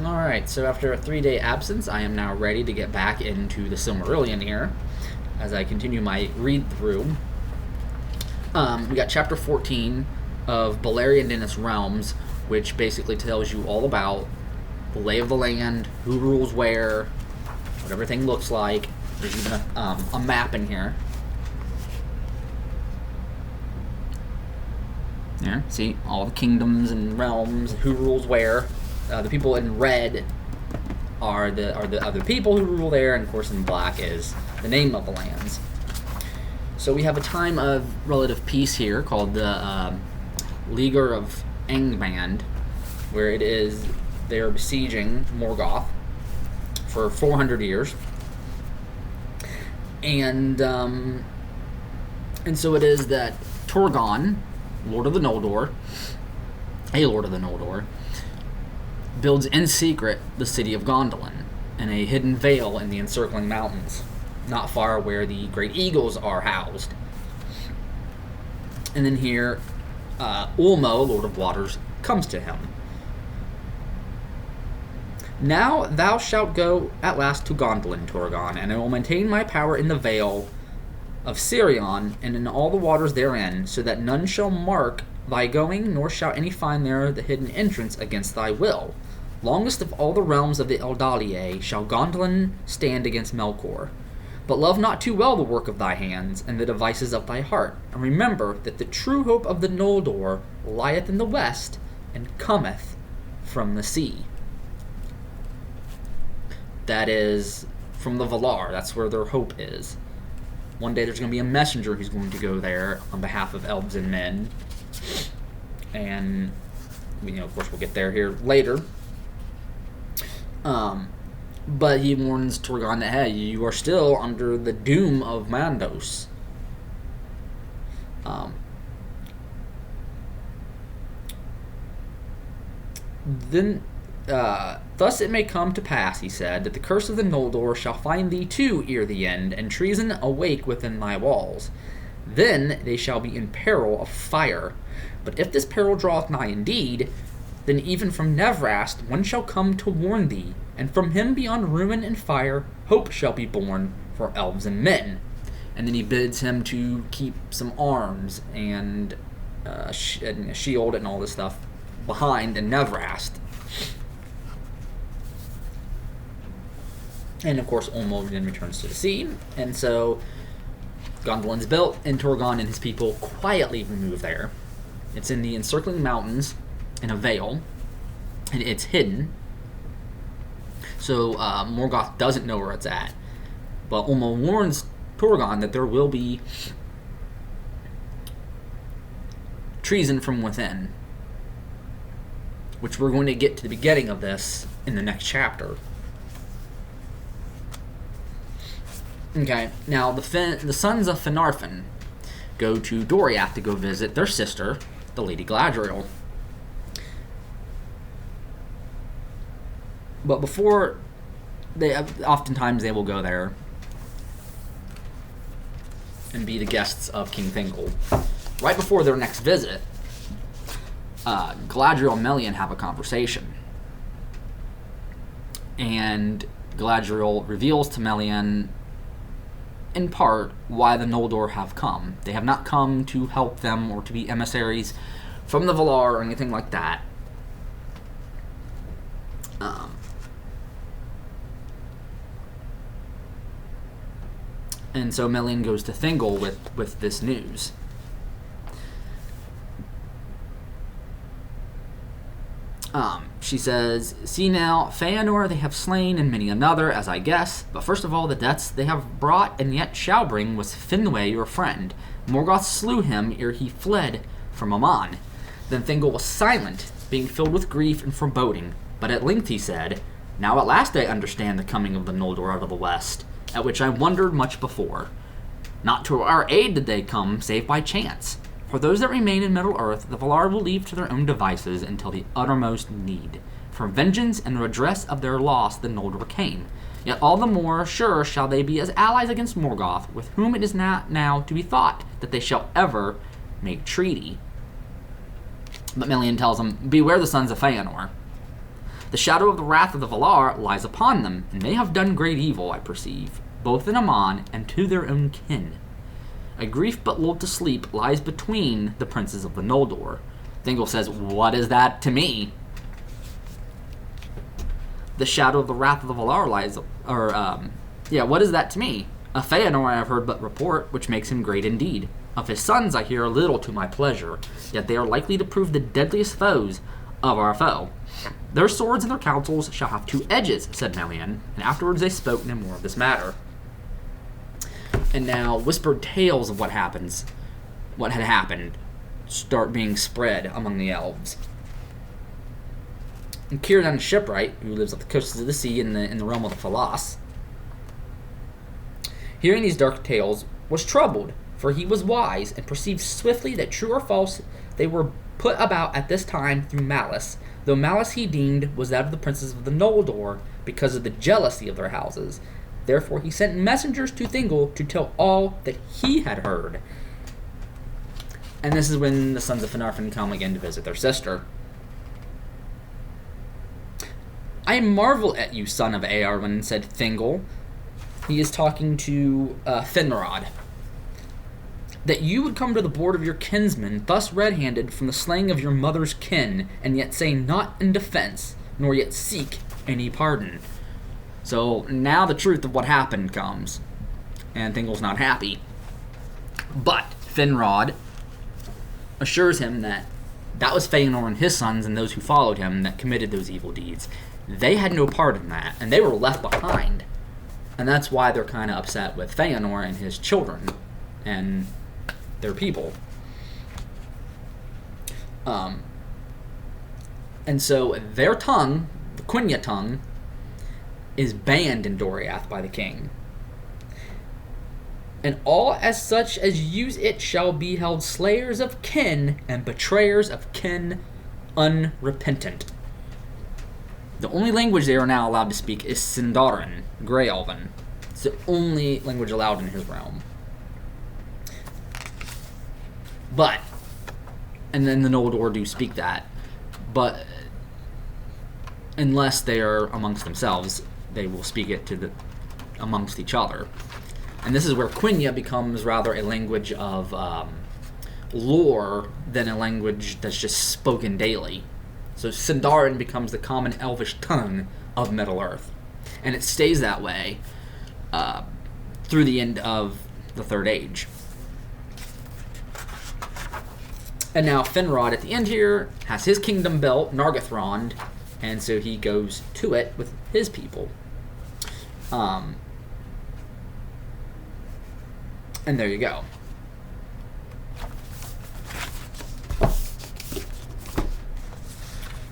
Alright, so after a 3-day absence, I am now ready to get back into the Silmarillion here as I continue my read-through. We got Chapter 14 of Balerion Dennis Realms, which basically tells you all about the lay of the land, who rules where, what everything looks like. There's even a map in here. Yeah, see, all the kingdoms and realms, who rules where. The people in red are the other people who rule there, and of course in black is the name of the lands. So we have a time of relative peace here called the Leaguer of Angband, where they are besieging Morgoth for 400 years, and so it is that Torgon, Lord of the Noldor, builds in secret the city of Gondolin in a hidden vale in the encircling mountains, not far where the great eagles are housed. And then here, Ulmo, Lord of Waters, comes to him. Now thou shalt go at last to Gondolin, Torgon, and I will maintain my power in the vale of Sirion and in all the waters therein, so that none shall mark thy going, nor shall any find there the hidden entrance against thy will. Longest of all the realms of the Eldalier shall Gondolin stand against Melkor. But love not too well the work of thy hands, and the devices of thy heart, and remember that the true hope of the Noldor lieth in the west, and cometh from the sea. That is, from the Valar, that's where their hope is. One day there's going to be a messenger who's going to go there on behalf of elves and men. And, of course, we'll get there here later. But he warns Torgon that, hey, you are still under the doom of Mandos. Thus it may come to pass, he said, that the curse of the Noldor shall find thee too ere the end, and treason awake within thy walls. Then they shall be in peril of fire. But if this peril draweth nigh indeed, then even from Nevrast one shall come to warn thee, and from him beyond ruin and fire hope shall be born for elves and men. And then he bids him to keep some arms and a shield and all this stuff behind in Nevrast. And of course Ulmo then returns to the sea, and so Gondolin's built, and Torgon and his people quietly remove there. It's in the encircling mountains in a vale, and it's hidden. So Morgoth doesn't know where it's at. But Ulmo warns Torgon that there will be treason from within, which we're going to get to the beginning of this in the next chapter. Okay, now the sons of Finarfin go to Doriath to go visit their sister, the Lady Galadriel. But before oftentimes they will go there and be the guests of King Thingol. Right before their next visit, Galadriel and Melian have a conversation. And Galadriel reveals to Melian, in part, why the Noldor have come. They have not come to help them or to be emissaries from the Valar or anything like that. And so Melian goes to Thingol with this news. She says, see now, Feanor they have slain, and many another, as I guess. But first of all, the deaths they have brought, and yet shall bring, was Finwë your friend. Morgoth slew him ere he fled from Aman. Then Thingol was silent, being filled with grief and foreboding. But at length he said, now at last I understand the coming of the Noldor out of the west, at which I wondered much before. Not to our aid did they come, save by chance. For those that remain in Middle-earth, the Valar will leave to their own devices until the uttermost need. For vengeance and redress of their loss the Noldor came. Yet all the more sure shall they be as allies against Morgoth, with whom it is not now to be thought that they shall ever make treaty. But Melian tells him, beware the sons of Feanor. The shadow of the wrath of the Valar lies upon them, and they have done great evil, I perceive, both in Aman and to their own kin. A grief but lulled to sleep lies between the princes of the Noldor. Thingol says, what is that to me? The shadow of the wrath of the Valar lies, what is that to me? Of Feanor I have heard but report, which makes him great indeed. Of his sons I hear a little to my pleasure, yet they are likely to prove the deadliest foes of our foe. Their swords and their counsels shall have 2 edges, said Melian, and afterwards they spoke no more of this matter. And now whispered tales of what had happened, start being spread among the elves. And Círdan Shipwright, who lives off the coasts of the sea in the realm of the Falas, hearing these dark tales, was troubled, for he was wise, and perceived swiftly that true or false they were put about at this time through malice, though malice he deemed was that of the princes of the Noldor, because of the jealousy of their houses. Therefore he sent messengers to Thingol to tell all that he had heard. And this is when the sons of Finarfin come again to visit their sister. I marvel at you, son of Eärwyn, said Thingol. He is talking to Finrod. That you would come to the board of your kinsmen, thus red-handed from the slaying of your mother's kin, and yet say naught in defense, nor yet seek any pardon. So now the truth of what happened comes, and Thingol's not happy. But Finrod assures him that was Feanor and his sons and those who followed him that committed those evil deeds. They had no part in that, and they were left behind. And that's why they're kind of upset with Feanor and his children and their people. And so their tongue, the Quenya tongue, is banned in Doriath by the king. And all as such as use it shall be held slayers of kin and betrayers of kin unrepentant. The only language they are now allowed to speak is Sindarin, Grey Elven. It's the only language allowed in his realm. But, and then the Noldor do speak that, but unless they are amongst themselves, they will speak it amongst each other. And this is where Quenya becomes rather a language of lore than a language that's just spoken daily. So Sindarin becomes the common elvish tongue of Middle-earth. And it stays that way through the end of the Third Age. And now Finrod at the end here has his kingdom built, Nargothrond, and so he goes to it with his people. And there you go.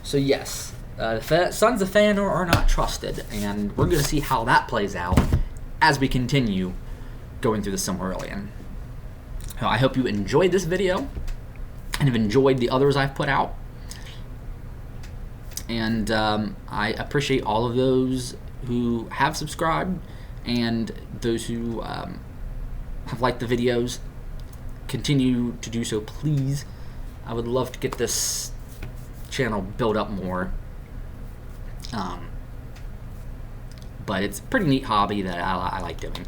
So yes, the sons of Feanor are not trusted, and we're going to see how that plays out as we continue going through the Silmarillion. So I hope you enjoyed this video and have enjoyed the others I've put out. And I appreciate all of those who have subscribed and those who have liked the videos. Continue to do so, please. I would love to get this channel built up more. But it's a pretty neat hobby that I like doing.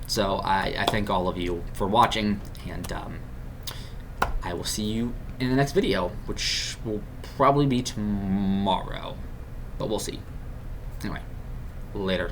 So I thank all of you for watching, and I will see you in the next video, which will probably be tomorrow, but we'll see. Anyway, later.